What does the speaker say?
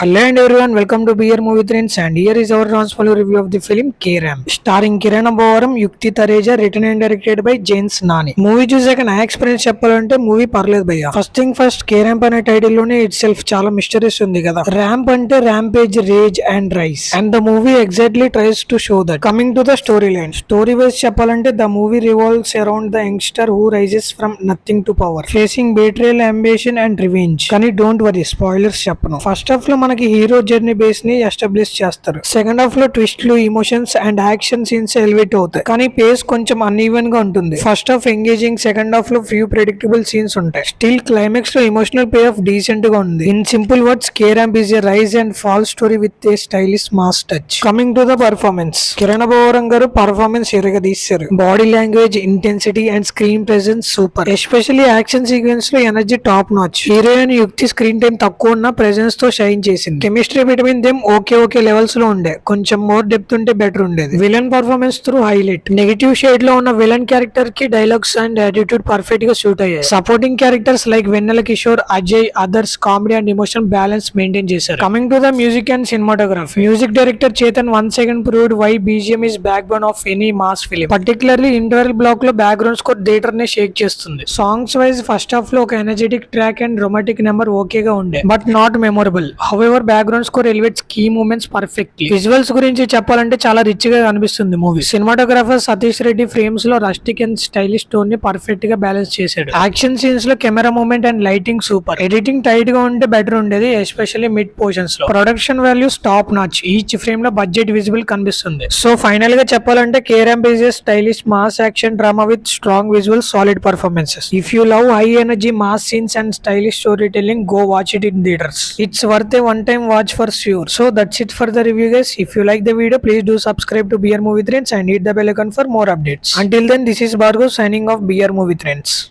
Hello and everyone, welcome to BR Movie Trends and here is our transfollow review of the film K-Ram. Starring Kiran Abovaram, Yukti Tareja, written and directed by James Nani. Movie చూసాక నా experience చెప్పాలంటే movie పర్లేదు భయ్య. First K-Ramp అనే title లోనే it self చాలా mysteries ఉంది కదా. ర్యాంప్ అంటే rampage, rage and rise and the movie exactly tries to show that. Coming to the story line, story wise చెప్పాలంటే the movie revolves around the youngster who rises from nothing to power, facing betrayal, ambition and revenge. కానీ don't worry, spoilers చెప్పను. First half లో మనకి hero journey base ని establish చేస్తారు. Second half లో ట్విస్ట్లు, emotions and action scenes elevate అవుతాయి. కానీ పేస్ కొంచెం అన్ఈవెన్ గా ఉంటుంది. First half engaging, second half లో ఫ్యూ ప్రెడిక్టబుల్ సీన్స్ ఉంటాయి. స్టిల్ క్లైమాక్స్ లో ఎమోషనల్ పే ఆఫ్ డీసెంట్ గా ఉంది. In simple words, K-Ramp is a rise and fall story with a stylish mass touch. Coming to the performance, Kiran Abbavaram గారు performance ఎరగదీశారు. Body language, intensity and screen presence super. Especially action sequence లో energy top notch. Heroine Yukti screen time తక్కువ ఉన్న presence తో shine చేసింది. Chemistry between them okay levels లో ఉండే, కొంచెం మోర్ డెప్త్ ఉంటే బెటర్ ఉండేది. Villain performance through highlight. Negative shade లో ఉన్న విలన్ క్యారెక్టర్ కి డైలాగ్స్ అండ్ యాటిట్యూడ్ పర్ఫెక్ట్ గా సూట్ అయ్యాయి. Supporting characters like Vennela Kishore, Ajay, others comedy and emotion balance maintain చేశారు. Coming to the music and cinematography, music director Chetan once again proved why BGM is backbone of any mass film. Particularly interval block లో background score theatre ని shake చేస్తుంది. Songs wise first half లో ఒక energetic track and romantic number ఓకేగా ఉండే, but not memorable. However background score elevates key moments perfectly. Visuals గురించి చెప్పాలంటే చాలా రిచ్ గా కనిపిస్తుంది movie. Cinematographer Satish Reddy frames లో రస్టిక్ అండ్ స్టైలిష్ టోన్ ని పర్ఫెక్ట్ గా బ్యాలెన్స్ చేశాడు. యాక్షన్ సీన్స్ లో camera movement and lighting super. Editing tight గా ఉంటే బెటర్ ఉండేది, ఎస్పెషల్లీ మిడ్ పోర్షన్స్ లో. Production values top notch. Each frame లో బడ్జెట్ విజిబుల్ కనిపిస్తుంది. సో ఫైనల్ గా చెప్పాలంటే K-Ramp is a stylish mass action drama with strong visuals, solid performances. If you love high energy mass scenes and stylish storytelling, go watch it in theaters. It's worth a one time watch for sure. So that's it for the review guys. If you like the video, please do subscribe to BR Movie Trends and hit the bell icon for more updates. Until then, this is Bhargav signing off BR Movie Trends.